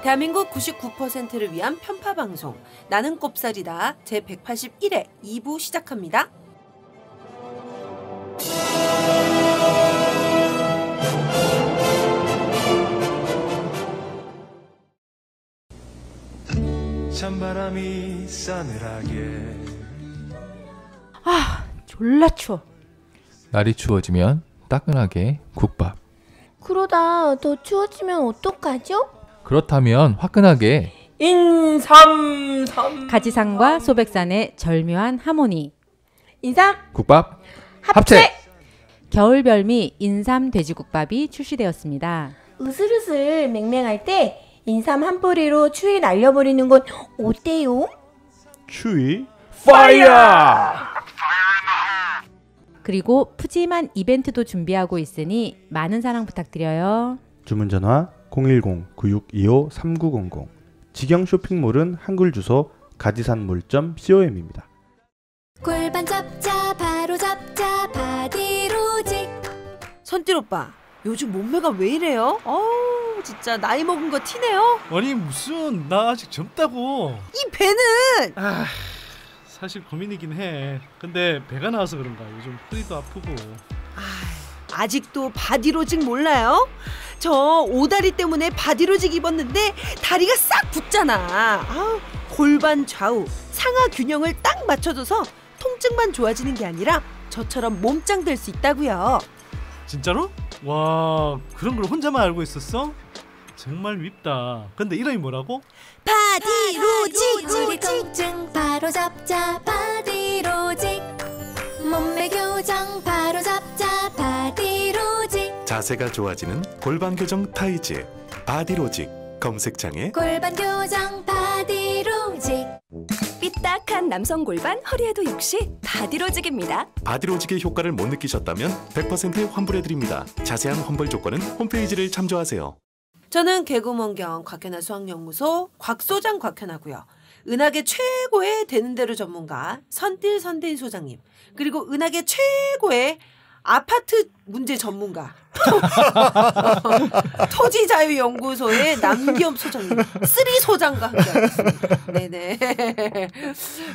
대한민국 99%를 위한 편파방송 나는 꼽살이다 제181회 2부 시작합니다. 찬바람이 싸늘하게. 졸라 추워. 날이 추워지면 따끈하게 국밥. 그러다 더 추워지면 어떡하죠? 그렇다면 화끈하게 인삼삼. 가지산과 소백산의 절묘한 하모니. 인삼 국밥 합체! 겨울 별미 인삼 돼지국밥이 출시되었습니다. 으슬으슬 맹맹할 때 인삼 한 뿌리로 추위 날려버리는 건 어때요? 추위 파이어! 그리고 푸짐한 이벤트도 준비하고 있으니 많은 사랑 부탁드려요. 주문 전화 010-9625-3900. 직영 쇼핑몰은 한글 주소 가지산몰.com입니다. 골반 잡자 바로 잡자 바디로직. 선띠 오빠, 요즘 몸매가 왜 이래요? 진짜 나이 먹은 거 티네요? 아니 무슨, 나 아직 젊다고. 이 배는! 사실 고민이긴 해. 근데 배가 나와서 그런가 요즘 허리도 아프고. 아직도 바디로직 몰라요? 저 오다리 때문에 바디로직 입었는데 다리가 싹 붙잖아. 골반 좌우 상하 균형을 딱 맞춰줘서 통증만 좋아지는 게 아니라 저처럼 몸짱 될 수 있다고요. 진짜로? 와, 그런 걸 혼자만 알고 있었어? 정말 밉다. 근데 이름이 뭐라고? 바디로직. 우리 통증 바로 잡자 바디로직. 몸매 교정 바로 잡자 바디로직. 자세가 좋아지는 골반 교정 타이즈 바디로직. 검색창에 골반 교정 바디로직. 삐딱한 남성 골반 허리에도 역시 바디로직입니다. 바디로직의 효과를 못 느끼셨다면 100% 환불해드립니다. 자세한 환불 조건은 홈페이지를 참조하세요. 저는 개구먼경 곽현아 수학연구소 곽소장 곽현아고요. 은하계 최고의 되는 대로 전문가 선딜 선대인 소장님, 그리고 은하계 최고의 아파트 문제 전문가 토지자유연구소의 남기업 소장님, 쓰리 소장과 함께하겠습니다. 네네.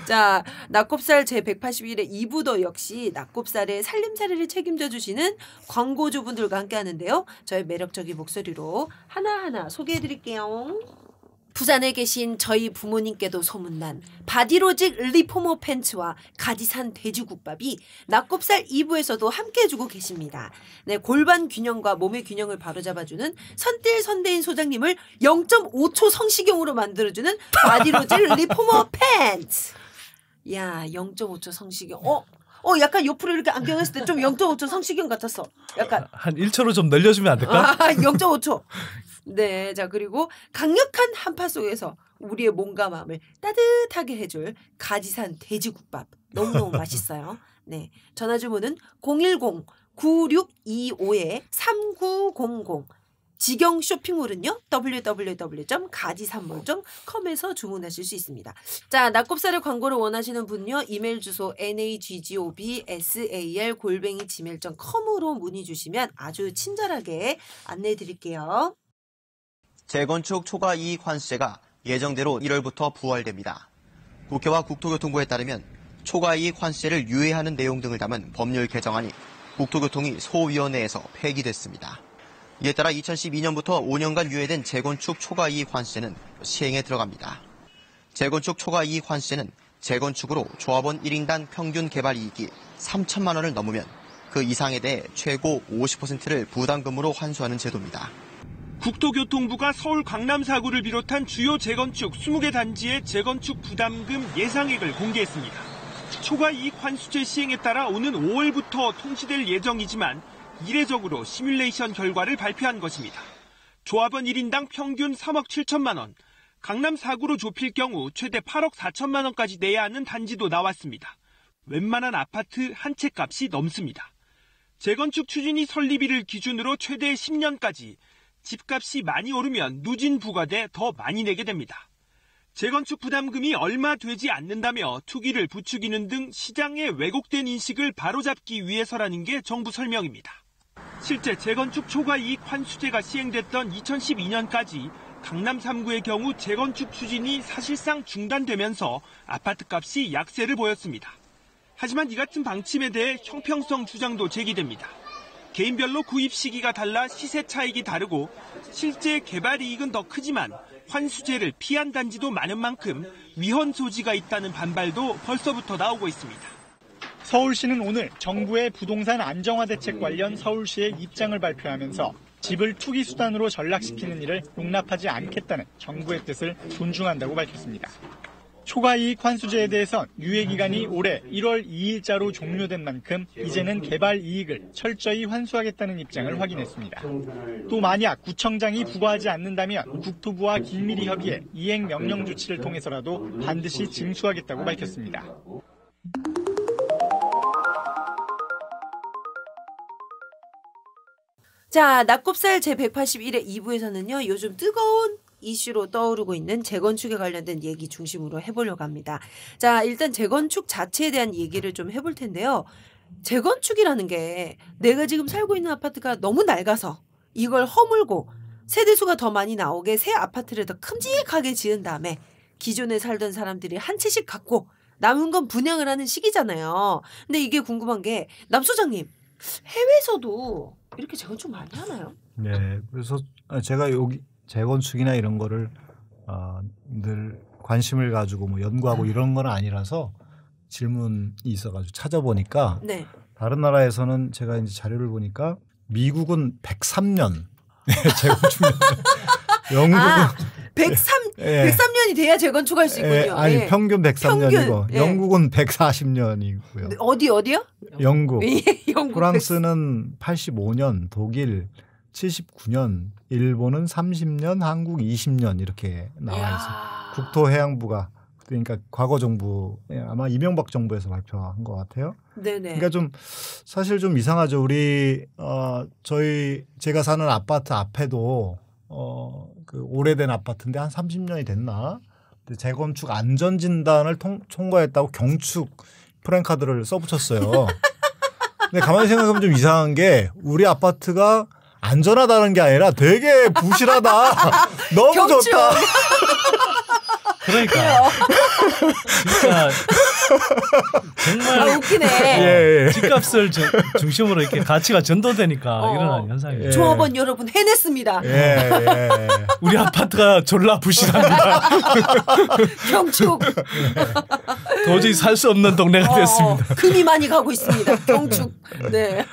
자, 낙곱살 제181회 2부도 역시 낙곱살의 살림살이를 책임져 주시는 광고주분들과 함께하는데요. 저의 매력적인 목소리로 하나하나 소개해드릴게요. 부산에 계신 저희 부모님께도 소문난 바디로직 리포머 팬츠와 가지산 돼지국밥이 낙곱살 2부에서도 함께해주고 계십니다. 네, 골반 균형과 몸의 균형을 바로잡아주는 선딜 선대인 소장님을 0.5초 성시경으로 만들어주는 바디로직 리포머 팬츠. 야, 0.5초 성시경. 약간 옆으로 이렇게 안경 했을 때 좀 0.5초 성시경 같았어. 약간 한 1초로 좀 늘려주면 안 될까? 0.5초. 네, 자, 그리고 강력한 한파 속에서 우리의 몸과 마음을 따뜻하게 해줄 가지산 돼지국밥 너무너무 맛있어요. 네, 전화주문은 010-9625-3900. 직영 쇼핑몰은요 www.가지산몰.com에서 주문하실 수 있습니다. 자, 낙곱살의 광고를 원하시는 분은요 이메일 주소 naggobsal@gmail.com으로 문의 주시면 아주 친절하게 안내해 드릴게요. 재건축 초과 이익 환수제가 예정대로 1월부터 부활됩니다. 국회와 국토교통부에 따르면 초과 이익 환수제를 유예하는 내용 등을 담은 법률 개정안이 국토교통위 소위원회에서 폐기됐습니다. 이에 따라 2012년부터 5년간 유예된 재건축 초과 이익 환수제는 시행에 들어갑니다. 재건축 초과 이익 환수제는 재건축으로 조합원 1인당 평균 개발 이익이 3천만 원을 넘으면 그 이상에 대해 최고 50%를 부담금으로 환수하는 제도입니다. 국토교통부가 서울 강남 4구를 비롯한 주요 재건축 20개 단지의 재건축 부담금 예상액을 공개했습니다. 초과 이익 환수제 시행에 따라 오는 5월부터 통시될 예정이지만 이례적으로 시뮬레이션 결과를 발표한 것입니다. 조합원 1인당 평균 3억 7천만 원, 강남 4구로 좁힐 경우 최대 8억 4천만 원까지 내야 하는 단지도 나왔습니다. 웬만한 아파트 한 채 값이 넘습니다. 재건축 추진이 설립일을 기준으로 최대 10년까지 집값이 많이 오르면 누진 부과돼 더 많이 내게 됩니다. 재건축 부담금이 얼마 되지 않는다며 투기를 부추기는 등 시장의 왜곡된 인식을 바로잡기 위해서라는 게 정부 설명입니다. 실제 재건축 초과이익 환수제가 시행됐던 2012년까지 강남 3구의 경우 재건축 추진이 사실상 중단되면서 아파트값이 약세를 보였습니다. 하지만 이 같은 방침에 대해 형평성 주장도 제기됩니다. 개인별로 구입 시기가 달라 시세 차익이 다르고 실제 개발 이익은 더 크지만 환수제를 피한 단지도 많은 만큼 위헌 소지가 있다는 반발도 벌써부터 나오고 있습니다. 서울시는 오늘 정부의 부동산 안정화 대책 관련 서울시의 입장을 발표하면서 집을 투기 수단으로 전락시키는 일을 용납하지 않겠다는 정부의 뜻을 존중한다고 밝혔습니다. 초과이익 환수제에 대해선 유예기간이 올해 1월 2일자로 종료된 만큼 이제는 개발 이익을 철저히 환수하겠다는 입장을 확인했습니다. 또 만약 구청장이 부과하지 않는다면 국토부와 긴밀히 협의해 이행 명령 조치를 통해서라도 반드시 징수하겠다고 밝혔습니다. 자, 낙곱살 제181회 2부에서는요. 요즘 뜨거운 이슈로 떠오르고 있는 재건축에 관련된 얘기 중심으로 해보려고 합니다. 자, 일단 재건축 자체에 대한 얘기를 좀 해볼 텐데요. 재건축이라는 게 내가 지금 살고 있는 아파트가 너무 낡아서 이걸 허물고 세대수가 더 많이 나오게 새 아파트를 더 큼직하게 지은 다음에 기존에 살던 사람들이 한 채씩 갖고 남은 건 분양을 하는 시기잖아요. 근데 이게 궁금한 게 남 소장님, 해외에서도 이렇게 재건축 많이 하나요? 네, 그래서 제가 여기 재건축이나 이런 거를 늘 관심을 가지고 뭐 연구하고 이런 건 아니라서 질문이 있어가지고 찾아보니까 네. 다른 나라에서는 제가 이제 자료를 보니까 미국은 103년 재건축, 영국은 103년이 돼야 재건축할 수 있군요. 아니 예. 평균 103년이고 평균, 영국은 140년이고요. 어디요? 영국. 영국 프랑스는 85년, 독일 79년, 일본은 30년, 한국 20년 이렇게 나와 있어요. 국토해양부가 그러니까 과거 정부 아마 이명박 정부에서 발표한 것 같아요. 네네. 그러니까 좀 사실 좀 이상하죠. 우리 제가 사는 아파트 앞에도 그 오래된 아파트인데 한 30년이 됐나? 재건축 안전진단을 통과했다고 경축 프랜카드를 써붙였어요. 근데 가만히 생각하면 좀 이상한 게 우리 아파트가 안전하다는 게 아니라 되게 부실하다. 너무 경축. 좋다. 그러니까 진짜 정말 웃기네. 집값을 중심으로 이렇게 가치가 전도되니까 일어나는 현상이에요. 조합원 여러분 해냈습니다. 우리 아파트가 졸라 부실합니다. 경축. 도저히 살 수 없는 동네가 됐습니다. 금이 많이 가고 있습니다. 경축. 네.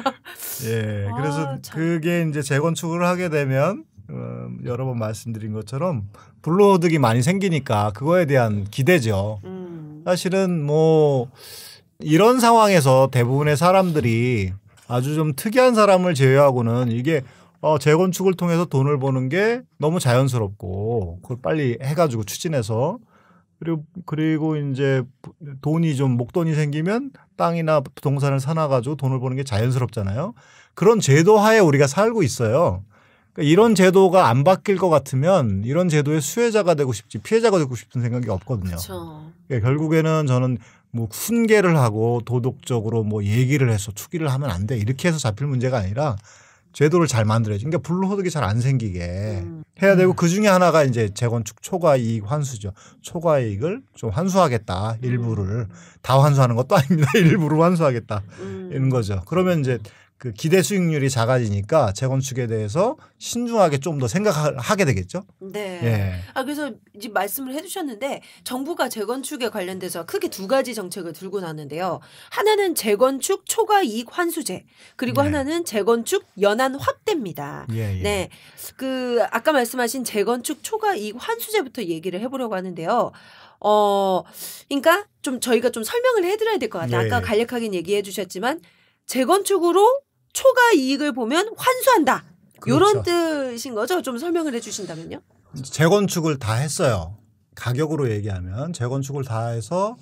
예, 그래서 그게 이제 재건축을 하게 되면 여러 번 말씀드린 것처럼 불로소득이 많이 생기니까 그거에 대한 기대죠. 사실은 뭐 이런 상황에서 대부분의 사람들이 아주 좀 특이한 사람을 제외하고는 이게 재건축을 통해서 돈을 버는 게 너무 자연스럽고 그걸 빨리 해가지고 추진해서 그리고 이제 돈이 좀 목돈이 생기면 땅이나 부동산을 사놔가지고 돈을 버는 게 자연스럽잖아요. 그런 제도 하에 우리가 살고 있어요. 그러니까 이런 제도가 안 바뀔 것 같으면 이런 제도의 수혜자가 되고 싶지 피해자가 되고 싶은 생각이 없거든요. 그러니까 결국에는 저는 뭐 훈계를 하고 도덕적으로 뭐 얘기를 해서 투기를 하면 안 돼 이렇게 해서 잡힐 문제가 아니라 제도를 잘 만들어야지. 그러니까 불로소득이 잘 안 생기게 해야 되고 그 중에 하나가 이제 재건축 초과이익 환수죠. 초과이익을 좀 환수하겠다. 일부를 다 환수하는 것도 아닙니다. 일부를 환수하겠다 이런 거죠. 그러면 이제 그 기대 수익률이 작아지니까 재건축에 대해서 신중하게 좀 더 생각하게 되겠죠. 네. 예. 그래서 이제 말씀을 해주셨는데 정부가 재건축에 관련돼서 크게 두 가지 정책을 들고 나왔는데요. 하나는 재건축 초과이익 환수제 그리고 하나는 재건축 연한 확대입니다. 네. 그 아까 말씀하신 재건축 초과이익 환수제부터 얘기를 해보려고 하는데요. 그러니까 좀 저희가 좀 설명을 해드려야 될 것 같아요. 아까 간략하게 얘기해 주셨지만 재건축으로 초과 이익을 보면 환수한다. 이런 뜻인 거죠? 좀 설명을 해 주신다면요. 재건축을 다 했어요. 가격으로 얘기하면 재건축을 다 해서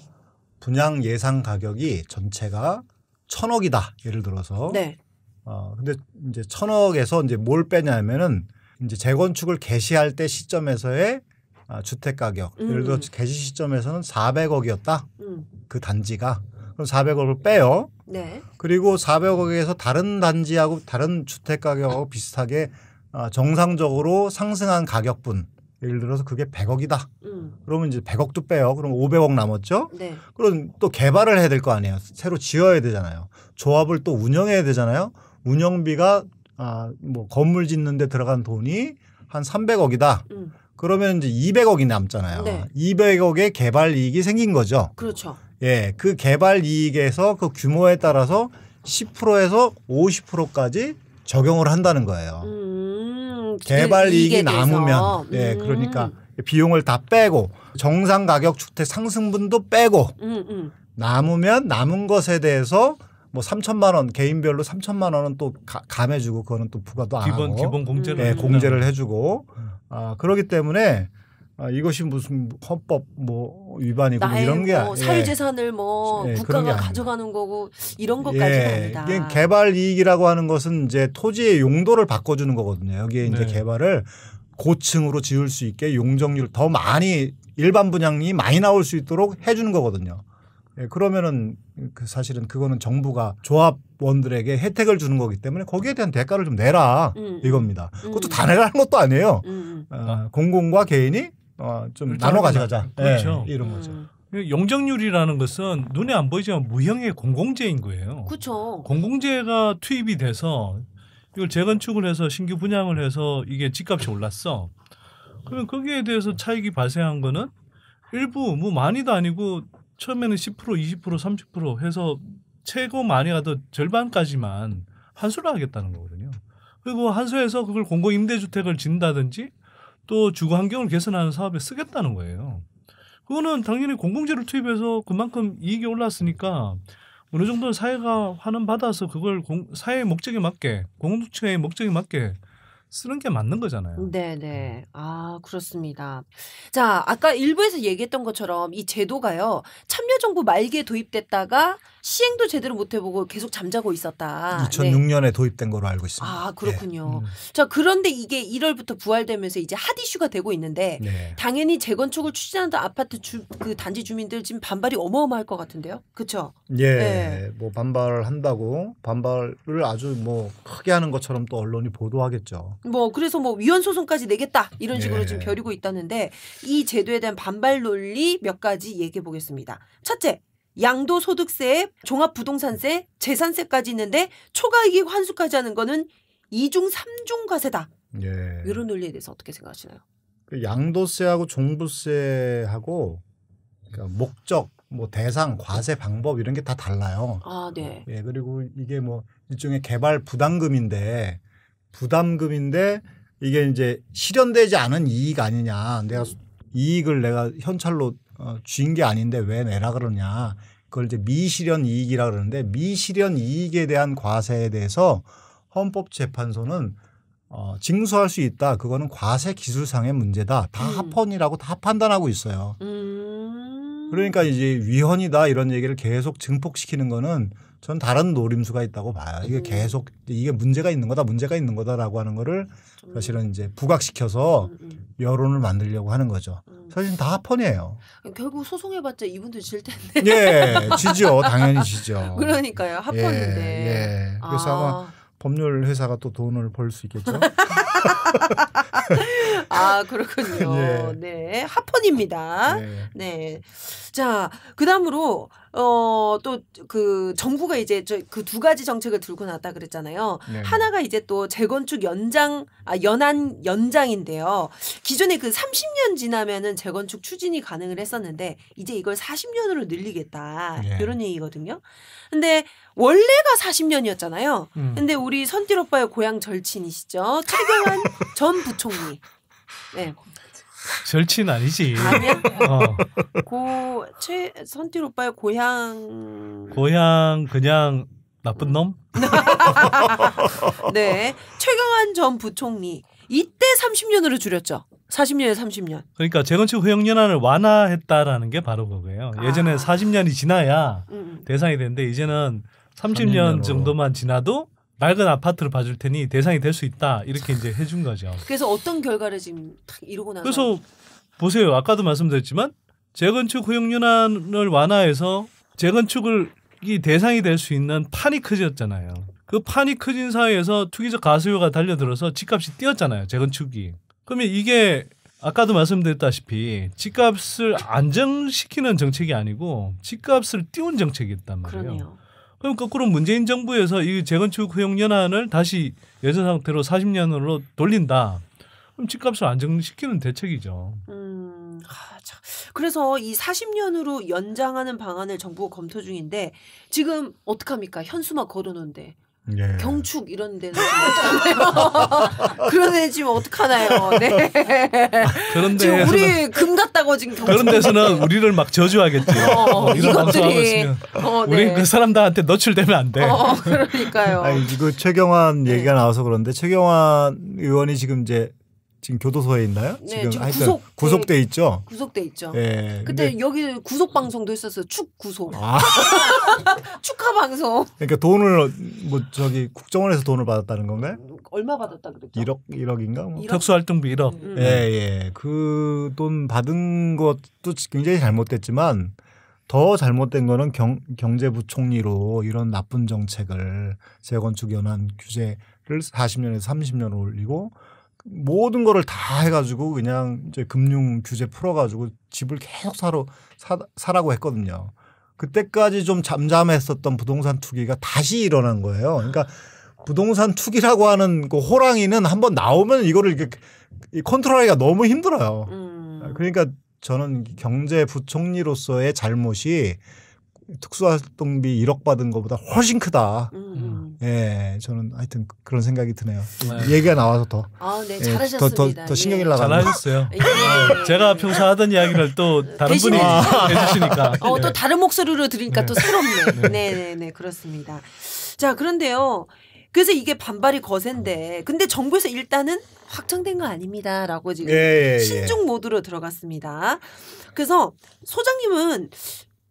분양 예상 가격이 전체가 1,000억이다. 예를 들어서. 네. 근데 이제 1,000억에서 이제 뭘 빼냐면은 이제 재건축을 개시할 때 시점에서의 주택 가격 예를 들어 개시 시점에서는 400억이었다. 그 단지가 그럼 400억을 빼요. 네. 그리고 400억에서 다른 단지하고 다른 주택 가격하고 비슷하게 정상적으로 상승한 가격분 예를 들어서 그게 100억이다. 그러면 이제 100억도 빼요. 그럼 500억 남았죠. 네. 그럼 또 개발을 해야 될 거 아니에요. 새로 지어야 되잖아요. 조합을 또 운영해야 되잖아요. 운영비가 뭐 건물 짓는 데 들어간 돈이 한 300억이다. 그러면 이제 200억이 남잖아요. 네. 200억의 개발 이익이 생긴 거죠. 그렇죠. 예, 그 개발 이익에서 그 규모에 따라서 10%에서 50%까지 적용을 한다는 거예요. 개발 이익이 남으면 예, 그러니까 비용을 다 빼고 정상 가격 주택 상승분도 빼고 남으면 남은 것에 대해서 뭐 3천만 원 개인별로 3천만 원은 또 감해주고 그거는 또 부과도 안 하고 기본 공제를 예, 공제를 해주고 그렇기 때문에 이것이 무슨 헌법 뭐 위반이고 뭐 이런 게 뭐 사유재산을 뭐 국가가 가져가는 거고 이런 것까지는 아니다. 이게 개발 이익이라고 하는 것은 이제 토지의 용도를 바꿔주는 거거든요. 여기에 이제 개발을 고층으로 지을 수 있게 용적률 더 많이 일반 분양이 많이 나올 수 있도록 해주는 거거든요. 그러면은 사실은 그거는 정부가 조합원들에게 혜택을 주는 거기 때문에 거기에 대한 대가를 좀 내라 이겁니다. 그것도 다 내라는 것도 아니에요. 공공과 개인이 좀 나눠 가져가자. 그렇죠. 네, 이런 거죠. 용적률이라는 것은 눈에 안 보이지만 무형의 공공재인 거예요. 그렇죠. 공공재가 투입이 돼서 이걸 재건축을 해서 신규 분양을 해서 이게 집값이 올랐어. 그러면 거기에 대해서 차익이 발생한 거는 일부 뭐 많이도 아니고 처음에는 10%, 20%, 30% 해서 최고 많이 가도 절반까지만 환수를 하겠다는 거거든요. 그리고 환수해서 그걸 공공임대주택을 짓는다든지 또 주거 환경을 개선하는 사업에 쓰겠다는 거예요. 그거는 당연히 공공재를 투입해서 그만큼 이익이 올랐으니까 어느 정도는 사회가 환원받아서 그걸 사회의 목적에 맞게 공동체의 목적에 맞게 쓰는 게 맞는 거잖아요. 네네. 그렇습니다. 자, 아까 일부에서 얘기했던 것처럼 이 제도가요. 참여정부 말기에 도입됐다가 시행도 제대로 못 해보고 계속 잠자고 있었다. 2006년에 도입된 걸로 알고 있습니다. 그렇군요. 자, 그런데 이게 1월부터 부활되면서 이제 핫 이슈가 되고 있는데 당연히 재건축을 추진한다 아파트 그 단지 주민들 지금 반발이 어마어마할 것 같은데요. 그렇죠? 예. 뭐 반발을 한다고 반발을 아주 뭐 크게 하는 것처럼 또 언론이 보도하겠죠. 뭐 그래서 뭐 위헌 소송까지 내겠다 이런 식으로 지금 벼리고 있다는데 이 제도에 대한 반발 논리 몇 가지 얘기해 보겠습니다. 첫째, 양도소득세, 종합부동산세, 재산세까지 있는데 초과이익 환수까지 하는 거는 2중 3중 과세다. 이런 논리에 대해서 어떻게 생각하시나요? 그 양도세하고 종부세하고 그러니까 목적, 뭐 대상, 과세 방법 이런 게 다 달라요. 네. 예, 그리고 이게 뭐 일종의 개발 부담금인데 이게 이제 실현되지 않은 이익 아니냐. 이익을 내가 현찰로 쥔 게 아닌데 왜 내라 그러냐. 그걸 이제 미실현 이익이라 그러는데 미실현 이익에 대한 과세에 대해서 헌법재판소는 징수할 수 있다. 그거는 과세 기술상의 문제다. 다 합헌이라고 다 판단하고 있어요. 그러니까 이제 위헌이다 이런 얘기를 계속 증폭시키는 거는 전 다른 노림수가 있다고 봐요. 이게 계속 이게 문제가 있는 거다라고 하는 거를 사실은 이제 부각시켜서 여론을 만들려고 하는 거죠. 사실은 다 합헌이에요. 결국 소송해봤자 이분들 질 텐데. 예, 지죠. 당연히 지죠. 그러니까요. 합헌인데. 그래서 아마 법률 회사가 또 돈을 벌 수 있겠죠. 그렇군요. 네, 합헌입니다. 네. 자, 그다음으로 또 그 정부가 이제 그 두 가지 정책을 들고 나왔다 그랬잖아요. 하나가 이제 또 재건축 연장인데요. 기존에 그 30년 지나면은 재건축 추진이 가능을 했었는데 이제 이걸 40년으로 늘리겠다. 이런 얘기거든요. 근데 원래가 40년이었잖아요. 근데 우리 선틸 오빠의 고향 절친이시죠. 최경환 전 부총리. 네. 절친 아니지. 아니야? 선틸 오빠의 고향 그냥 나쁜 놈? 네. 최경환 전 부총리. 이때 30년으로 줄였죠. 40년에 30년. 그러니까 재건축 허용연한을 완화했다라는 게 바로 그거예요. 예전에 40년이 지나야 대상이 되는데 이제는 30년 정도만 지나도 낡은 아파트를 봐줄 테니 대상이 될 수 있다. 이렇게 이제 해준 거죠. 그래서 어떤 결과를 지금 딱 이루고 나서. 그래서 보세요. 아까도 말씀드렸지만 재건축 허용 연한을 완화해서 재건축이 대상이 될 수 있는 판이 커졌잖아요. 그 판이 커진 사회에서 투기적 가수요가 달려들어서 집값이 뛰었잖아요. 재건축이. 그러면 이게 아까도 말씀드렸다시피 집값을 안정시키는 정책이 아니고 집값을 띄운 정책이었단 말이에요. 그러네요. 그럼 거꾸로 문재인 정부에서 이 재건축 허용 연한을 다시 예전 상태로 40년으로 돌린다. 그럼 집값을 안정시키는 대책이죠. 그래서 이 40년으로 연장하는 방안을 정부가 검토 중인데 지금 어떡합니까? 현수막 걸어놓은데. 예. 경축 이런 데는 어떡하나요? 그런 데 지금 어떡하나요? 네. 그런데 지금 우리 금 같다고 지금 그런 데서는 우리를 막 저주하겠지. 이런 방송하고 있으면 우리 그 사람들한테 노출되면 안 돼. 그러니까요. 아니, 이거 최경환 얘기가 나와서 그런데 최경환 의원이 지금 교도소에 있나요? 네, 지금 구속돼 있죠. 구속돼 있죠. 예. 그때 여기 구속 방송도 있었어요. 축 구속. 축하 방송. 그러니까 돈을 국정원에서 돈을 받았다는 건가요? 얼마 받았다 그랬죠? 1억인가? 뭐. 특수활동비 1억. 예. 그 돈 받은 것도 굉장히 잘못됐지만 더 잘못된 거는 경제부총리로 이런 나쁜 정책을 재건축 연한 규제를 40년에서 30년을 올리고 모든 거를 다 해가지고 그냥 이제 금융 규제 풀어가지고 집을 계속 사라고 했거든요. 그때까지 좀 잠잠했었던 부동산 투기가 다시 일어난 거예요. 그러니까 부동산 투기라고 하는 그 호랑이는 한번 나오면 이거를 이렇게 컨트롤하기가 너무 힘들어요. 그러니까 저는 경제부총리로서의 잘못이 특수활동비 1억 받은 것보다 훨씬 크다. 예, 저는 하여튼 그런 생각이 드네요. 얘기가 나와서 더. 네, 잘하셨습니다. 더 신경이 나가네요. 잘하셨어요. 제가 평소 하던 이야기를 또 다른 분이 해주시니까. 또 다른 목소리로 들으니까 또 새롭네. 네, 그렇습니다. 자, 그런데요. 그래서 이게 반발이 거센데, 근데 정부에서 일단은 확정된 거 아닙니다라고 지금 신중 모드로 들어갔습니다. 그래서 소장님은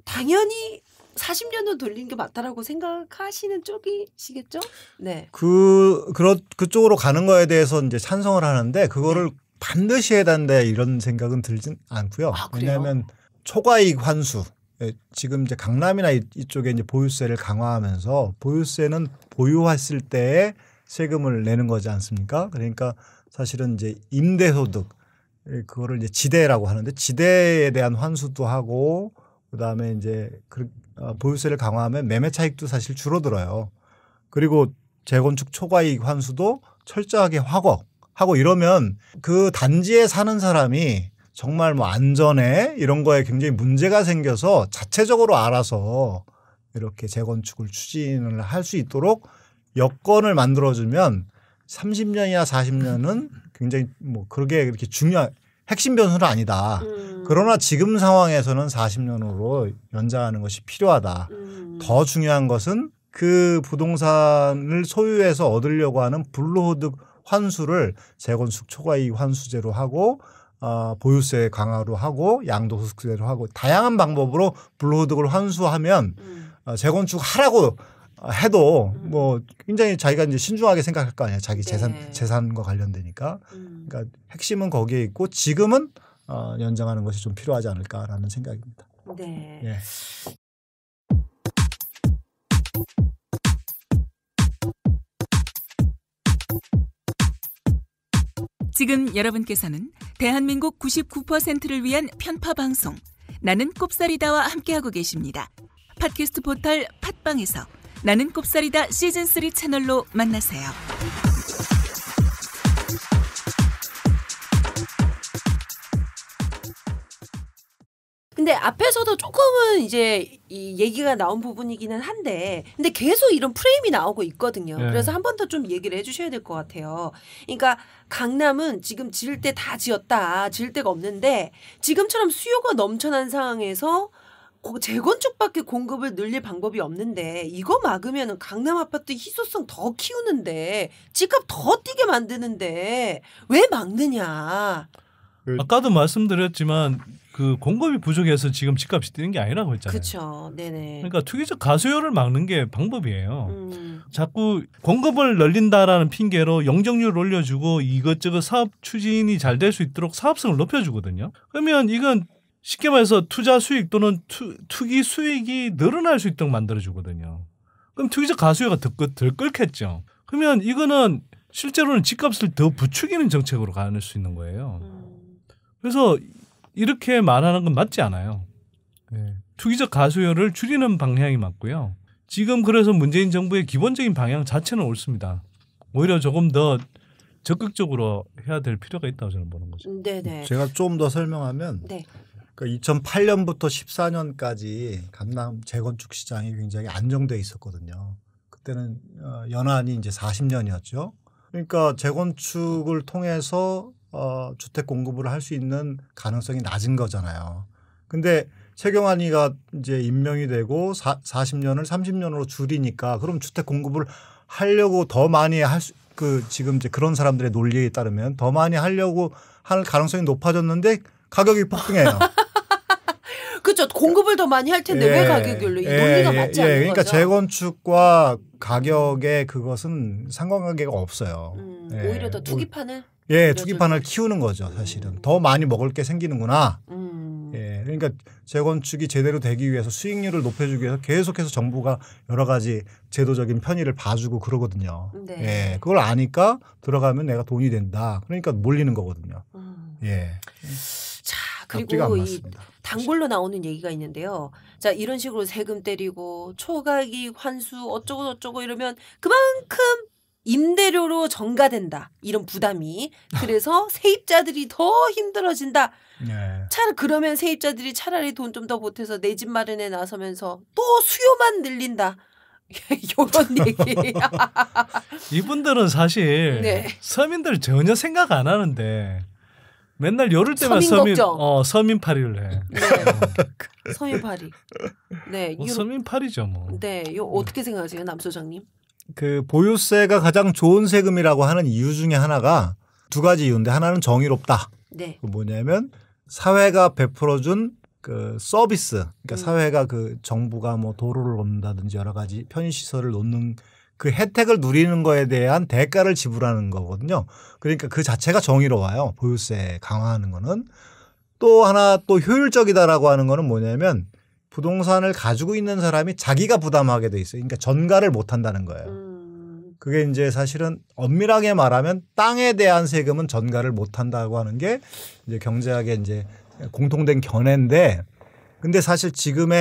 당연히 40년을 돌리는 게 맞다라고 생각하시는 쪽이시겠죠? 네. 그쪽으로 가는 거에 대해서 이제 찬성을 하는데 그거를 반드시 해야 된다 이런 생각은 들진 않고요. 왜냐하면 초과이익 환수. 지금 이제 강남이나 이쪽에 이제 보유세를 강화하면서 보유세는 보유했을 때에 세금을 내는 거지 않습니까? 그러니까 사실은 이제 임대소득 그거를 이제 지대라고 하는데 지대에 대한 환수도 하고 그다음에 이제 보유세를 강화하면 매매 차익도 사실 줄어들어요. 그리고 재건축 초과이익 환수도 철저하게 하고 이러면 그 단지에 사는 사람이 정말 뭐 안전에 이런 거에 굉장히 문제가 생겨서 자체적으로 알아서 이렇게 재건축을 추진을 할 수 있도록 여건을 만들어주면 30년이나 40년은 굉장히 뭐 그렇게 중요한 핵심 변수는 아니다. 그러나 지금 상황에서는 40년으로 연장하는 것이 필요하다. 더 중요한 것은 그 부동산을 소유해서 얻으려고 하는 불로소득 환수를 재건축 초과이익 환수제로 하고 보유세 강화로 하고 양도소득세로 하고 다양한 방법으로 불로소득을 환수하면 재건축 하라고 해도 뭐 굉장히 자기가 이제 신중하게 생각할 거 아니에요. 자기 재산과 관련되니까. 그러니까 핵심은 거기에 있고 지금은 연장하는 것이 좀 필요하지 않을까라는 생각입니다. 네. 예. 지금 여러분께서는 대한민국 99%를 위한 편파 방송 나는 꼽사리다와 함께하고 계십니다. 팟캐스트 포털 팟빵에서 나는 꼽사리다 시즌3 채널로 만나세요. 근데 앞에서도 조금은 이제 이 얘기가 나온 부분이기는 한데 근데 계속 이런 프레임이 나오고 있거든요. 그래서 한 번 더 좀 얘기를 해주셔야 될 것 같아요. 그러니까 강남은 지금 지을 때 다 지었다. 지을 데가 없는데 지금처럼 수요가 넘쳐난 상황에서 재건축밖에 공급을 늘릴 방법이 없는데 이거 막으면 강남 아파트 희소성 더 키우는데 집값 더 뛰게 만드는데 왜 막느냐. 아까도 말씀드렸지만 그 공급이 부족해서 지금 집값이 뛰는 게 아니라고 했잖아요. 그렇죠. 네네. 그러니까 투기적 가수요를 막는 게 방법이에요. 자꾸 공급을 늘린다라는 핑계로 용적률을 올려주고 이것저것 사업 추진이 잘 될 수 있도록 사업성을 높여주거든요. 그러면 이건 쉽게 말해서 투자 수익 또는 투기 수익이 늘어날 수 있도록 만들어주거든요. 그럼 투기적 가수요가 덜 끓겠죠. 그러면 이거는 실제로는 집값을 더 부추기는 정책으로 가는 수 있는 거예요. 그래서 이렇게 말하는 건 맞지 않아요. 네. 투기적 가수요를 줄이는 방향이 맞고요. 지금 그래서 문재인 정부의 기본적인 방향 자체는 옳습니다. 오히려 조금 더 적극적으로 해야 될 필요가 있다고 저는 보는 거죠. 네네. 제가 좀 더 설명하면 네. 그러니까 2008년부터 14년까지 강남 재건축 시장이 굉장히 안정돼 있었거든요. 그때는 연한이 이제 40년이었죠. 그러니까 재건축을 통해서 주택 공급을 할 수 있는 가능성이 낮은 거잖아요. 근데 최경환이가 이제 임명이 되고 40년을 30년으로 줄이니까 그럼 주택 공급을 하려고 더 많이 지금 이제 그런 사람들의 논리에 따르면 더 많이 하려고 할 가능성이 높아졌는데 가격이 폭등해요. 그렇죠. 공급을 더 많이 할 텐데 왜 가격이 올려? 이 논리가 맞지 않는 그러니까 거죠. 재건축과 가격의 그것은 상관관계가 없어요. 오히려 더 투기판을? 투기판을 키우는 거죠. 사실은. 더 많이 먹을 게 생기는구나. 그러니까 재건축이 제대로 되기 위해서 수익률을 높여주기 위해서 계속해서 정부가 여러 가지 제도적인 편의를 봐주고 그러거든요. 네. 그걸 아니까 들어가면 내가 돈이 된다. 그러니까 몰리는 거거든요. 자, 그리고 이 단골로 나오는 얘기가 있는데요. 자, 이런 식으로 세금 때리고 초과이익 환수 어쩌고 저쩌고 이러면 그만큼 임대료로 전가된다. 이런 부담이. 그래서 세입자들이 더 힘들어진다. 차라리 그러면 세입자들이 차라리 돈 좀 더 보태서 내 집 마련에 나서면서 또 수요만 늘린다. 이런 얘기. 이분들은 사실 서민들 전혀 생각 안 하는데 맨날 열흘 때만 서민파리를 해. 서민파리. 네, 서민파리죠 뭐. 네, 이거 어떻게 생각하세요, 남 소장님? 그 보유세가 가장 좋은 세금이라고 하는 이유 중에 하나가 두 가지 이유인데 하나는 정의롭다. 네. 뭐냐면 사회가 베풀어준 그 서비스, 그러니까 사회가 그 정부가 뭐 도로를 놓는다든지 여러 가지 편의시설을 놓는 그 혜택을 누리는 거에 대한 대가를 지불하는 거거든요. 그러니까 그 자체가 정의로워요. 보유세 강화하는 거는. 또 하나 또 효율적이다라고 하는 거는 뭐냐면 부동산을 가지고 있는 사람이 자기가 부담하게 돼 있어요. 그러니까 전가를 못 한다는 거예요. 그게 이제 사실은 엄밀하게 말하면 땅에 대한 세금은 전가를 못 한다고 하는 게 이제 경제학의 이제 공통된 견해인데 근데 사실 지금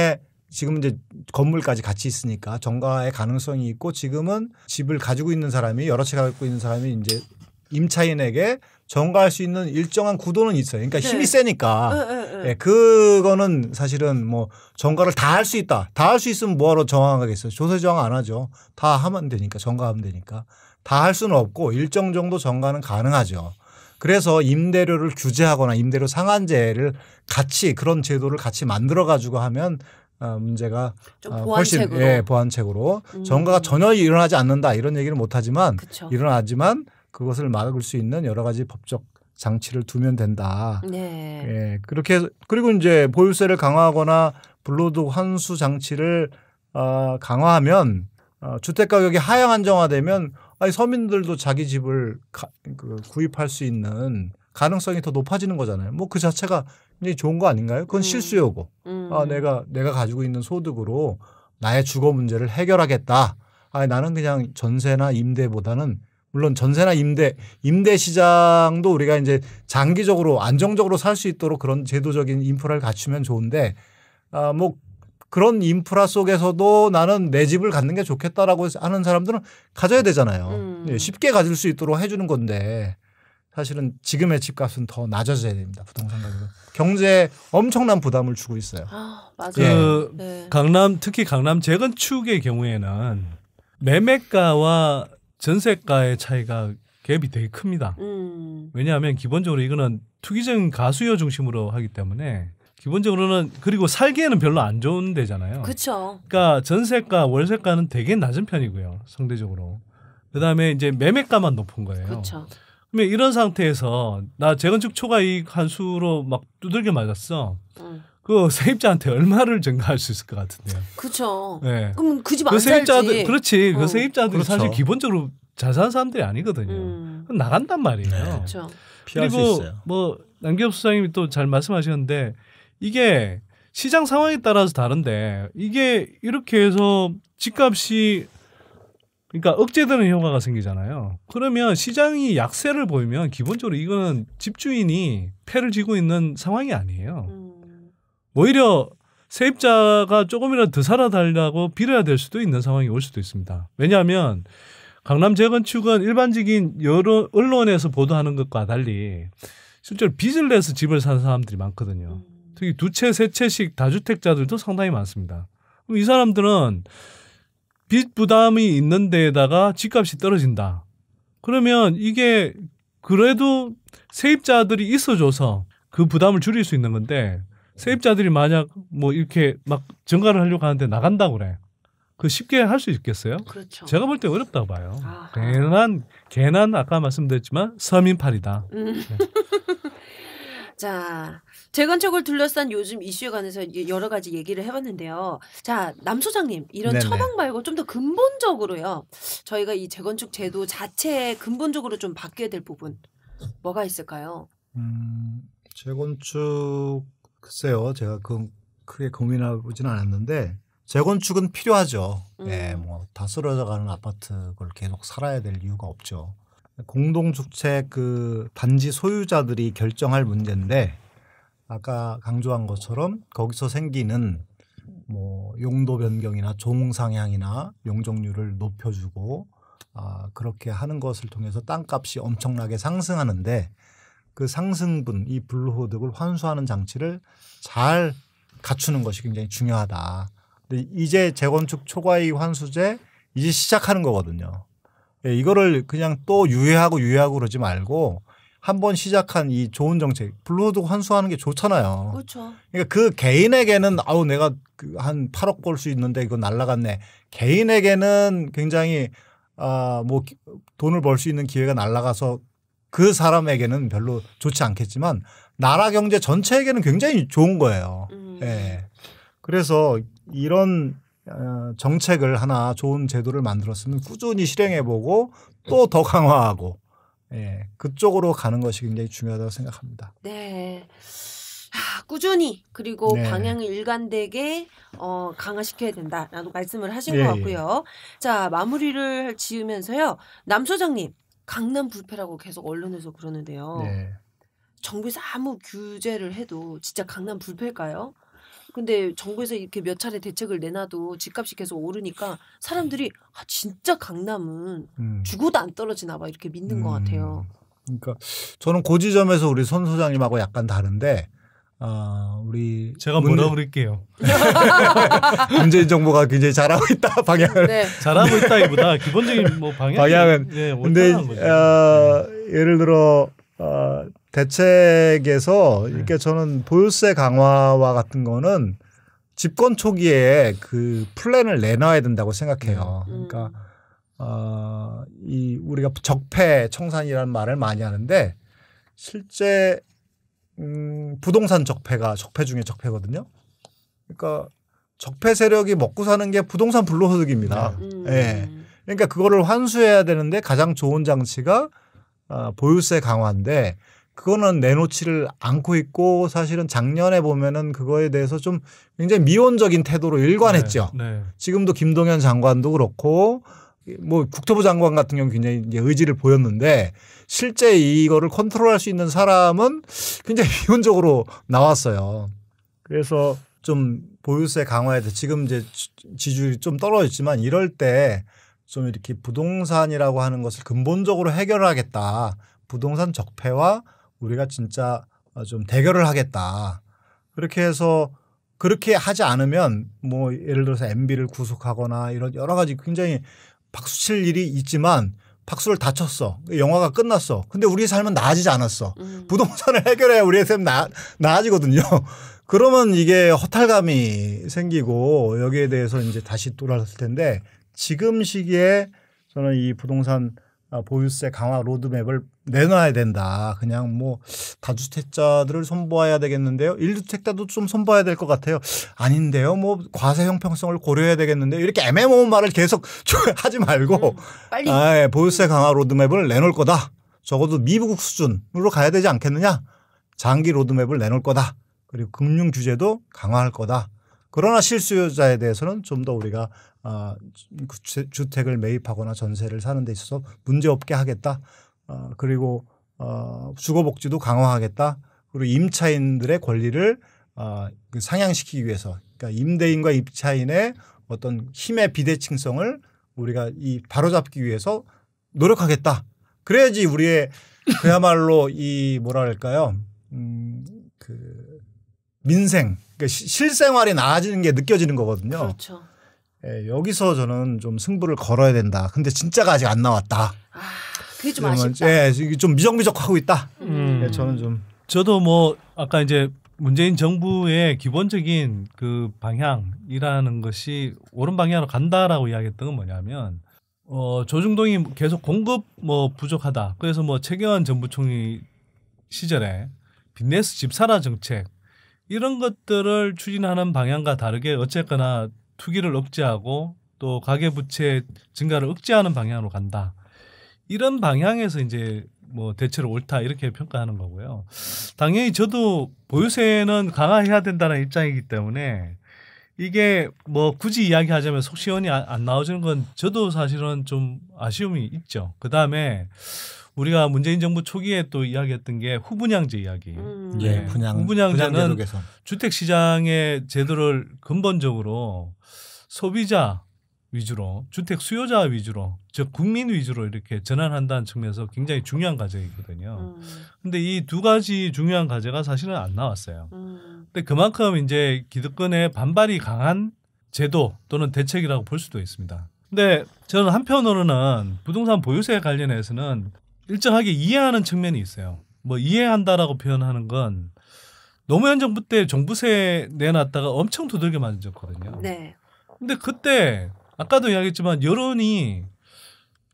이제 건물까지 같이 있으니까 전가의 가능성이 있고 지금은 집을 가지고 있는 사람이 여러 채 갖고 있는 사람이 이제 임차인에게 전가할 수 있는 일정한 구도는 있어요. 그러니까 힘이 세니까. 그거는 사실은 뭐 전가를 다 할 수 있다. 다 할 수 있으면 뭐하러 정하겠어요. 조세 정하 안 하죠. 다 하면 되니까. 전가하면 되니까. 다 할 수는 없고 일정 정도 전가는 가능하죠. 그래서 임대료를 규제하거나 임대료 상한제를 같이 그런 제도를 같이 만들어 가지고 하면 문제가 훨씬 보완책으로 전가가 전혀 일어나지 않는다 이런 얘기는 못하지만 일어나지만 그것을 막을 수 있는 여러 가지 법적 장치를 두면 된다. 그렇게 해서 그리고 이제 보유세를 강화하거나 불로드 환수 장치를 강화하면 주택 가격이 하향 안정화되면 서민들도 자기 집을 구입할 수 있는 가능성이 더 높아지는 거잖아요. 뭐 그 자체가 굉장히 좋은 거 아닌가요? 그건 실수요고. 내가 가지고 있는 소득으로 나의 주거 문제를 해결하겠다. 나는 그냥 전세나 임대보다는 물론 전세나 임대 시장도 우리가 이제 장기적으로 안정적으로 살 수 있도록 그런 제도적인 인프라를 갖추면 좋은데 뭐 그런 인프라 속에서도 나는 내 집을 갖는 게 좋겠다라고 하는 사람들은 가져야 되잖아요. 쉽게 가질 수 있도록 해주는 건데 사실은 지금의 집값은 더 낮아져야 됩니다. 부동산 가격은. 경제에 엄청난 부담을 주고 있어요. 맞아요. 특히 강남 재건축의 경우에는 매매가와 전세가의 차이가 갭이 되게 큽니다. 왜냐하면 기본적으로 이거는 투기적인 가수요 중심으로 하기 때문에 기본적으로는 그리고 살기에는 별로 안 좋은 데잖아요. 그렇죠. 그러니까 전세가, 월세가는 되게 낮은 편이고요. 상대적으로. 그다음에 이제 매매가만 높은 거예요. 그렇죠. 그러면 이런 상태에서 나 재건축 초과이익 환수로 막 두들겨 맞았어. 그 세입자한테 얼마를 증가할 수 있을 것 같은데요. 그렇죠. 네. 그럼 그 집 안 살지. 그렇지. 그 세입자들이 그렇죠. 사실 기본적으로 잘 사는 사람들이 아니거든요. 나간단 말이에요. 네. 그렇죠. 피할 그리고 수 있어요. 뭐 남기업 수장님이 또 잘 말씀하셨는데 이게 시장 상황에 따라서 다른데 이게 이렇게 해서 집값이 그러니까 억제되는 효과가 생기잖아요. 그러면 시장이 약세를 보이면 기본적으로 이거는 집주인이 패를 쥐고 있는 상황이 아니에요. 오히려 세입자가 조금이라도 더 살아달라고 빌어야 될 수도 있는 상황이 올 수도 있습니다. 왜냐하면 강남 재건축은 일반적인 여러 언론에서 보도하는 것과 달리 실제로 빚을 내서 집을 사는 사람들이 많거든요. 특히 두 채, 세 채씩 다주택자들도 상당히 많습니다. 그럼 이 사람들은 빚 부담이 있는 데에다가 집값이 떨어진다. 그러면 이게 그래도 세입자들이 있어줘서 그 부담을 줄일 수 있는 건데 세입자들이 만약 뭐 이렇게 막 증가를 하려고 하는데 나간다고 그래. 그 쉽게 할 수 있겠어요? 그렇죠. 제가 볼 때 어렵다고 봐요. 아하. 괜한 아까 말씀드렸지만 서민팔이다. 네. 자, 재건축을 둘러싼 요즘 이슈에 관해서 여러 가지 얘기를 해봤는데요. 자, 남 소장님, 이런 네네. 처방 말고 좀 더 근본적으로요. 저희가 이 재건축 제도 자체에 근본적으로 좀 바뀌어야 될 부분 뭐가 있을까요? 재건축 글쎄요, 제가 그 크게 고민해보지는 않았는데 재건축은 필요하죠. 예, 뭐 다 쓰러져가는 아파트 그걸 계속 살아야 될 이유가 없죠. 공동주택 그 단지 소유자들이 결정할 문제인데 아까 강조한 것처럼 거기서 생기는 뭐 용도 변경이나 종상향이나 용적률을 높여주고 그렇게 하는 것을 통해서 땅값이 엄청나게 상승하는데 그 상승분 이 불로소득을 환수하는 장치를 잘 갖추는 것이 굉장히 중요하다. 근데 이제 재건축 초과이익 환수제 이제 시작하는 거거든요. 이거를 그냥 또 유예하고 그러지 말고 한번 시작한 이 좋은 정책 불로소득 환수하는 게 좋잖아요. 그렇죠. 그러니까 그 개인에게는 내가 한 8억 벌 수 있는데 이거 날라갔네. 개인에게는 굉장히 뭐 돈을 벌 수 있는 기회가 날라가서 그 사람에게는 별로 좋지 않겠지만 나라 경제 전체에게는 굉장히 좋은 거예요. 예. 그래서 이런 정책을 하나 좋은 제도를 만들었으면 꾸준히 실행해보고 또 더 강화하고 예. 그쪽으로 가는 것이 굉장히 중요하다고 생각합니다. 네. 꾸준히 그리고 네. 방향을 일관되게 강화시켜야 된다라고 말씀을 하신 예, 것 같고요. 자, 마무리를 지으면서요. 남 소장님, 강남 불패라고 계속 언론에서 그러는데요. 네. 정부에서 아무 규제를 해도 진짜 강남 불패일까요? 근데 정부에서 이렇게 몇 차례 대책을 내놔도 집값이 계속 오르니까 사람들이 진짜 강남은 죽어도 안 떨어지나 봐 이렇게 믿는 것 같아요. 그러니까 저는 그 지점에서 우리 손 소장님하고 약간 다른데 우리 제가 뭐라 그럴게요. 문재인 정부가 굉장히 잘하고 있다 방향을. 네. 잘하고 있다기보다 기본적인 뭐 방향은 근데 예를 들어 대책에서 이렇게 저는 보유세 강화와 같은 거는 집권 초기에 그 플랜을 내놔야 된다고 생각해요. 그러니까 이 우리가 적폐 청산이라는 말을 많이 하는데 실제 부동산 적폐가 적폐 중에 적폐거든요. 그러니까 적폐 세력이 먹고 사는 게 부동산 불로소득입니다. 예. 그러니까 그거를 환수해야 되는데 가장 좋은 장치가 보유세 강화인데 그거는 내놓지를 않고 있고 사실은 작년에 보면은 그거에 대해서 좀 굉장히 미온적인 태도로 일관했죠. 네. 지금도 김동연 장관도 그렇고 뭐 국토부 장관 같은 경우 굉장히 이제 의지를 보였는데 실제 이거를 컨트롤할 수 있는 사람은 굉장히 미온적으로 나왔어요. 그래서 좀 보유세 강화에 대해 지금 이제 지지율이 좀 떨어졌지만 이럴 때 좀 이렇게 부동산이라고 하는 것을 근본적으로 해결하겠다. 부동산 적폐와 우리가 진짜 좀 대결을 하겠다. 그렇게 해서 그렇게 하지 않으면 뭐 예를 들어서 MB를 구속하거나 이런 여러 가지 굉장히 박수칠 일이 있지만 박수를 다 쳤어. 영화가 끝났어. 근데 우리의 삶은 나아지지 않았어. 부동산을 해결해야 우리의 삶 나아지거든요. 그러면 이게 허탈감이 생기고 여기에 대해서 이제 다시 돌아섰을 텐데 지금 시기에 저는 이 부동산 보유세 강화 로드맵을 내놔야 된다. 그냥 뭐 다주택자들을 손봐야 되겠는데요. 1주택자도 좀 손봐야 될 것 같아요. 아닌데요. 뭐 과세 형평성을 고려해야 되겠는데요. 이렇게 애매모호한 말을 계속 하지 말고 빨리 보유세 강화 로드맵을 내놓을 거다. 적어도 미국 수준으로 가야 되지 않겠느냐. 장기 로드맵을 내놓을 거다. 그리고 금융 규제도 강화할 거다. 그러나 실수요자에 대해서는 좀 더 우리가 주택을 매입하거나 전세를 사는 데 있어서 문제없게 하겠다. 그리고 주거복지도 강화하겠다. 그리고 임차인들의 권리를 상향시키기 위해서 그러니까 임대인과 입차인의 어떤 힘의 비대칭성을 우리가 바로잡기 위해서 노력하겠다. 그래야지 우리의 그야말로 이 뭐랄까요? 민생, 그러니까 실생활이 나아지는 게 느껴지는 거거든요. 그렇죠. 예, 여기서 저는 좀 승부를 걸어야 된다. 근데 진짜가 아직 안 나왔다. 그게 좀 아쉽다. 예, 좀 미적미적하고 있다. 예, 저는 좀. 저도 뭐 아까 이제 문재인 정부의 기본적인 그 방향이라는 것이 옳은 방향으로 간다라고 이야기했던 건 뭐냐면 조중동이 계속 공급 뭐 부족하다. 그래서 뭐 최경환 정부총리 시절에 빚내서 집 사라 정책 이런 것들을 추진하는 방향과 다르게 어쨌거나 투기를 억제하고 또 가계부채 증가를 억제하는 방향으로 간다. 이런 방향에서 이제 뭐 대체로 옳다 이렇게 평가하는 거고요. 당연히 저도 보유세는 강화해야 된다는 입장이기 때문에 이게 뭐 굳이 이야기하자면 속 시원히 안 나오지는 건 저도 사실은 좀 아쉬움이 있죠. 그다음에 우리가 문재인 정부 초기에 또 이야기했던 게 후분양제 이야기. 예, 후분양제는 주택 시장의 제도를 근본적으로 소비자 위주로, 주택 수요자 위주로, 즉 국민 위주로 이렇게 전환한다는 측면에서 굉장히 중요한 과제이거든요. 근데 이 두 가지 중요한 과제가 사실은 안 나왔어요. 근데 그만큼 이제 기득권의 반발이 강한 제도 또는 대책이라고 볼 수도 있습니다. 근데 저는 한편으로는 부동산 보유세 관련해서는 일정하게 이해하는 측면이 있어요. 뭐 이해한다라고 표현하는 건 노무현 정부 때 종부세 내놨다가 엄청 두들겨 맞았거든요. 네. 근데 그때 아까도 이야기했지만 여론이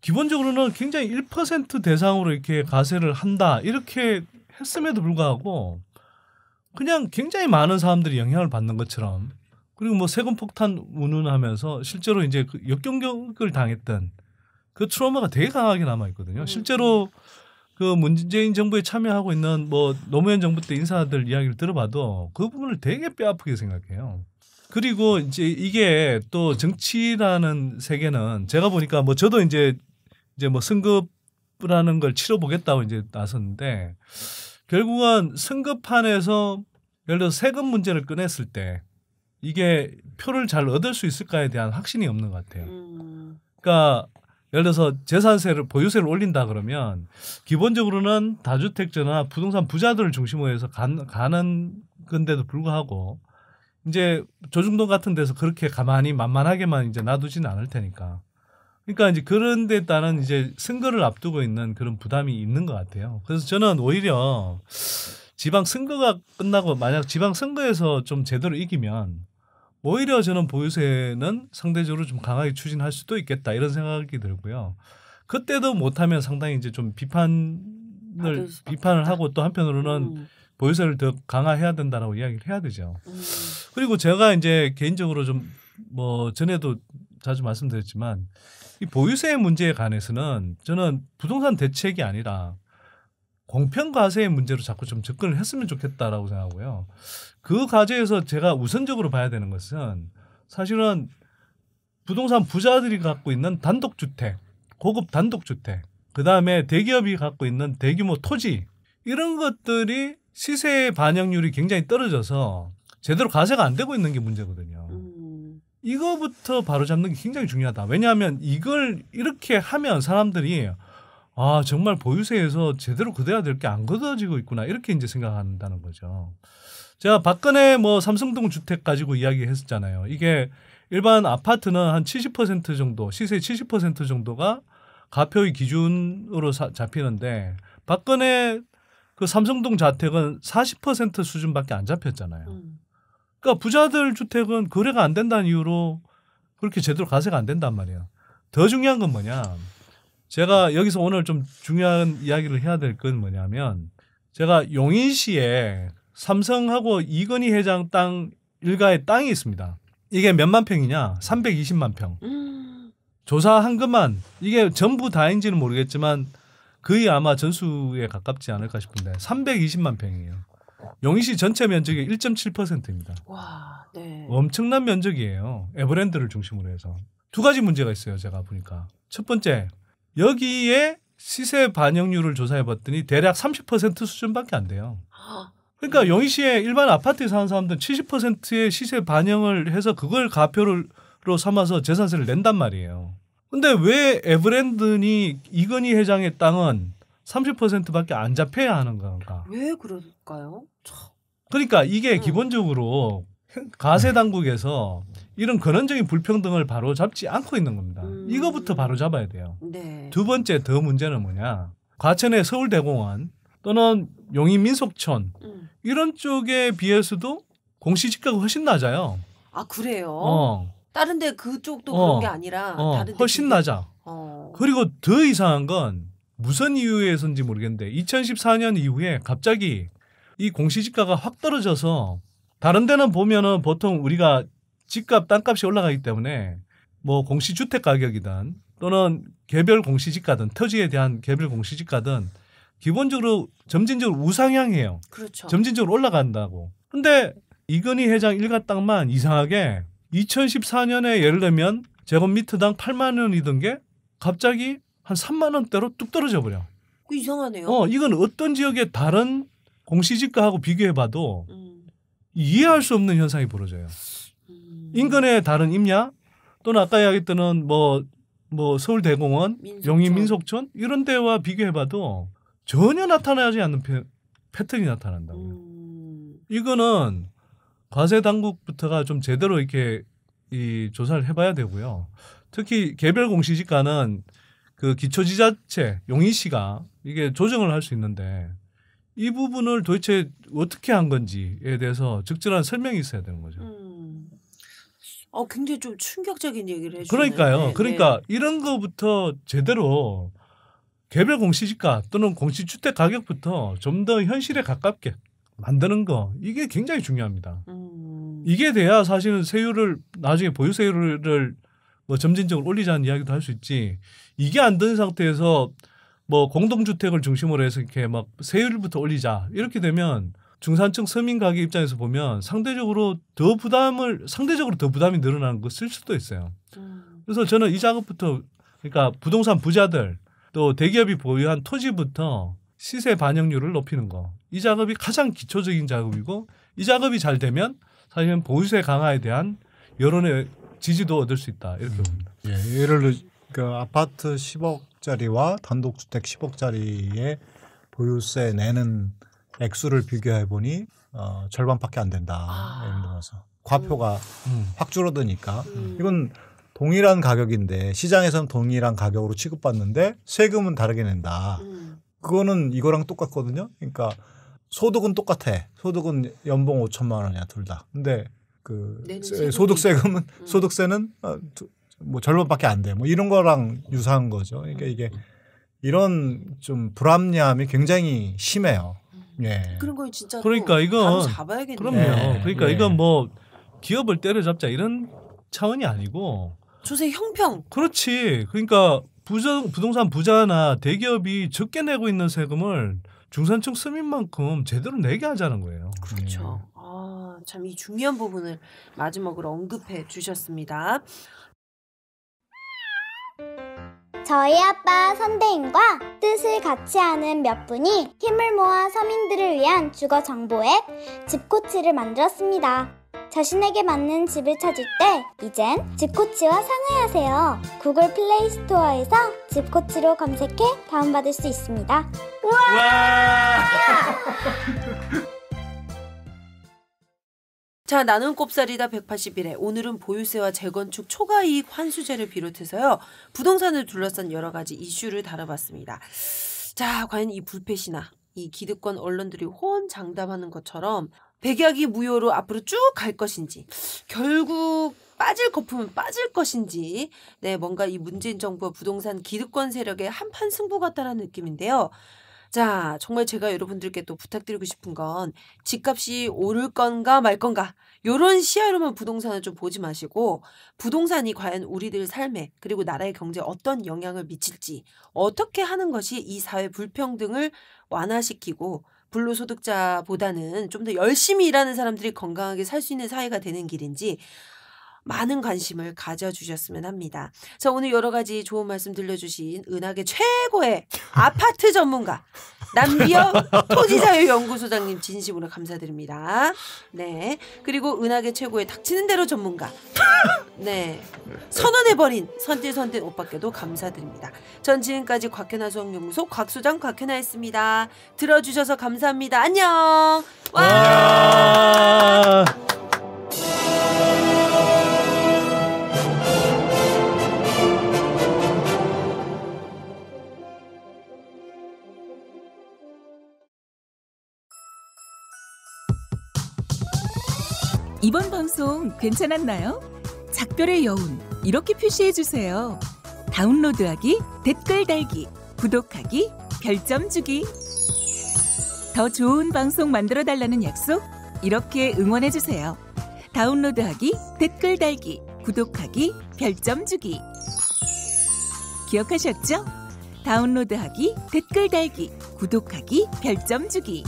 기본적으로는 굉장히 1% 대상으로 이렇게 가세를 한다 이렇게 했음에도 불구하고 그냥 굉장히 많은 사람들이 영향을 받는 것처럼 그리고 뭐 세금 폭탄 운운하면서 실제로 이제 그 역경격을 당했던 그 트라우마가 되게 강하게 남아 있거든요. 실제로 그 문재인 정부에 참여하고 있는 뭐 노무현 정부 때 인사들 이야기를 들어봐도 그 부분을 되게 뼈아프게 생각해요. 그리고 이제 이게 또 정치라는 세계는 제가 보니까 뭐 저도 이제 뭐 승급이라는 걸 치러보겠다고 이제 나섰는데 결국은 승급판에서 예를 들어 세금 문제를 꺼냈을 때 이게 표를 잘 얻을 수 있을까에 대한 확신이 없는 것 같아요. 그러니까 예를 들어서 재산세를 보유세를 올린다 그러면 기본적으로는 다주택자나 부동산 부자들을 중심으로 해서 가는 건데도 불구하고 이제 조중동 같은 데서 그렇게 가만히 만만하게만 이제 놔두지는 않을 테니까. 그러니까 이제 그런 데 따른 이제 선거를 앞두고 있는 그런 부담이 있는 것 같아요. 그래서 저는 오히려 지방 선거가 끝나고 만약 지방 선거에서 좀 제대로 이기면 오히려 저는 보유세는 상대적으로 좀 강하게 추진할 수도 있겠다 이런 생각이 들고요. 그때도 못하면 상당히 이제 좀 비판을 하고 또 한편으로는 보유세를 더 강화해야 된다라고 이야기를 해야 되죠. 그리고 제가 이제 개인적으로 좀 뭐 전에도 자주 말씀드렸지만 이 보유세 문제에 관해서는 저는 부동산 대책이 아니라 공평과세의 문제로 자꾸 좀 접근을 했으면 좋겠다라고 생각하고요. 그 과제에서 제가 우선적으로 봐야 되는 것은 사실은 부동산 부자들이 갖고 있는 단독주택, 고급 단독주택, 그다음에 대기업이 갖고 있는 대규모 토지 이런 것들이 시세 반영률이 굉장히 떨어져서 제대로 과세가 안 되고 있는 게 문제거든요. 이거부터 바로잡는 게 굉장히 중요하다. 왜냐하면 이걸 이렇게 하면 사람들이 아 정말 보유세에서 제대로 걷어야 될 게 안 걷어지고 있구나 이렇게 이제 생각한다는 거죠. 제가 박근혜 뭐 삼성동 주택 가지고 이야기했었잖아요. 이게 일반 아파트는 한 70% 정도 시세의 70% 정도가 가표의 기준으로 잡히는데 박근혜 그 삼성동 자택은 40% 수준밖에 안 잡혔잖아요. 그러니까 부자들 주택은 거래가 안 된다는 이유로 그렇게 제대로 과세가 안 된단 말이에요. 더 중요한 건 뭐냐. 제가 여기서 오늘 좀 중요한 이야기를 해야 될 건 뭐냐면 제가 용인시에 삼성하고 이건희 회장 땅 일가의 땅이 있습니다. 이게 몇만 평이냐? 320만 평. 조사한 것만 이게 전부 다인지는 모르겠지만 거의 아마 전수에 가깝지 않을까 싶은데 320만 평이에요. 용인시 전체 면적의 1.7%입니다. 와, 네. 엄청난 면적이에요. 에버랜드를 중심으로 해서. 두 가지 문제가 있어요. 제가 보니까. 첫 번째, 여기에 시세 반영률을 조사해 봤더니 대략 30% 수준밖에 안 돼요. 그러니까 용인시에 일반 아파트에 사는 사람들은 70%의 시세 반영을 해서 그걸 가표로 삼아서 재산세를 낸단 말이에요. 근데 왜 에버랜드니 이건희 회장의 땅은 30%밖에 안 잡혀야 하는 건가? 왜 그럴까요? 그러니까 이게 기본적으로 가세 당국에서 이런 근원적인 불평등을 바로 잡지 않고 있는 겁니다. 이거부터 바로 잡아야 돼요. 네. 두 번째 더 문제는 뭐냐? 과천의 서울대공원 또는 용인민속촌 이런 쪽에 비해서도 공시지가가 훨씬 낮아요. 아 그래요? 다른 데 그쪽도 그런 게 아니라 다른 데 훨씬 낮아. 그리고 더 이상한 건 무슨 이유에서인지 모르겠는데 2014년 이후에 갑자기 이 공시지가가 확 떨어져서 다른 데는 보면은 보통 우리가 집값 땅값이 올라가기 때문에 뭐 공시주택 가격이든 또는 개별 공시지가든 토지에 대한 개별 공시지가든 기본적으로 점진적으로 우상향해요. 그렇죠. 점진적으로 올라간다고. 근데 이건희 회장 일가 땅만 이상하게 2014년에 예를 들면 제곱미터당 8만 원이던 게 갑자기 한 3만 원대로 뚝 떨어져 버려. 이상하네요. 이건 어떤 지역의 다른 공시지가하고 비교해봐도 이해할 수 없는 현상이 벌어져요. 인근의 다른 임야 또는 아까 이야기했던 뭐 서울대공원, 용인민속촌 이런 데와 비교해봐도 전혀 나타나지 않는 패턴이 나타난다고요. 이거는 과세 당국부터가 좀 제대로 이렇게 이 조사를 해봐야 되고요. 특히 개별 공시지가는 그 기초지자체 용인시가 이게 조정을 할 수 있는데 이 부분을 도대체 어떻게 한 건지에 대해서 적절한 설명이 있어야 되는 거죠. 굉장히 좀 충격적인 얘기를 해주네요. 그러니까요. 그러니까 이런 거부터 제대로 개별 공시지가 또는 공시주택 가격부터 좀 더 현실에 가깝게 만드는 거 이게 굉장히 중요합니다. 이게 돼야 사실은 세율을 나중에 보유세율을 뭐 점진적으로 올리자는 이야기도 할 수 있지. 이게 안 된 상태에서 뭐 공동주택을 중심으로 해서 이렇게 막 세율부터 올리자 이렇게 되면 중산층 서민 가게 입장에서 보면 상대적으로 더 부담이 늘어나는 것일 수도 있어요. 그래서 저는 이 작업부터 그러니까 부동산 부자들 또 대기업이 보유한 토지부터 시세 반영률을 높이는 거. 이 작업이 가장 기초적인 작업이고 이 작업이 잘 되면 사실은 보유세 강화에 대한 여론의 지지도 얻을 수 있다. 이렇게 봅니다. 예, 예를 들어 그 아파트 10억짜리와 단독주택 10억짜리의 보유세 내는 액수를 비교해 보니 절반밖에 안 된다. 예를 들어서 과표가 확 줄어드니까 이건 동일한 가격인데 시장에서는 동일한 가격으로 취급받는데 세금은 다르게 낸다. 그거는 이거랑 똑같거든요. 그러니까 소득은 똑같아. 소득은 연봉 5천만 원이야 둘 다. 근데 그 소득세는 뭐 절반밖에 안 돼. 뭐 이런 거랑 유사한 거죠. 그러니까 이게 이런 좀 불합리함이 굉장히 심해요. 예. 그런 거 진짜 그러니까 이건 바로 잡아야겠네요. 그럼요. 네. 그러니까 네. 이건 뭐 기업을 때려잡자 이런 차원이 아니고 조세 형평. 그렇지. 그러니까 부동산 부자나 대기업이 적게 내고 있는 세금을 중산층 서민만큼 제대로 내게 하자는 거예요. 그렇죠. 참 이 중요한 부분을 마지막으로 언급해 주셨습니다. 저희 아빠 선대인과 뜻을 같이 하는 몇 분이 힘을 모아 서민들을 위한 주거 정보 앱 집코치를 만들었습니다. 자신에게 맞는 집을 찾을 때 이젠 집코치와 상의하세요. 구글 플레이 스토어에서 집코치로 검색해 다운받을 수 있습니다. 우와! 자, 나는 꼽살이다 181회. 오늘은 보유세와 재건축 초과이익 환수제를 비롯해서요. 부동산을 둘러싼 여러 가지 이슈를 다뤄봤습니다. 자, 과연 이 불패시나 이 기득권 언론들이 호언장담하는 것처럼 백약이 무효로 앞으로 쭉 갈 것인지 결국 빠질 거품은 빠질 것인지 네 뭔가 이 문재인 정부와 부동산 기득권 세력의 한판 승부 같다라는 느낌인데요. 자, 정말 제가 여러분들께 또 부탁드리고 싶은 건 집값이 오를 건가 말 건가 요런 시야로만 부동산을 좀 보지 마시고 부동산이 과연 우리들 삶에 그리고 나라의 경제에 어떤 영향을 미칠지 어떻게 하는 것이 이 사회 불평등을 완화시키고 불로소득자보다는 좀 더 열심히 일하는 사람들이 건강하게 살 수 있는 사회가 되는 길인지 많은 관심을 가져주셨으면 합니다. 자, 오늘 여러 가지 좋은 말씀 들려주신 은하계 최고의 아파트 전문가 남기영 토지자유연구소장님 진심으로 감사드립니다. 네, 그리고 은하계 최고의 닥치는 대로 전문가 네 선언해버린 선딜선딜 오빠께도 감사드립니다. 전 지금까지 곽현아 수학연구소 곽소장 곽현아였습니다. 들어주셔서 감사합니다. 안녕. 와. 이번 방송 괜찮았나요? 작별의 여운 이렇게 표시해주세요. 다운로드하기, 댓글 달기, 구독하기, 별점 주기. 더 좋은 방송 만들어달라는 약속 이렇게 응원해주세요. 다운로드하기, 댓글 달기, 구독하기, 별점 주기. 기억하셨죠? 다운로드하기, 댓글 달기, 구독하기, 별점 주기.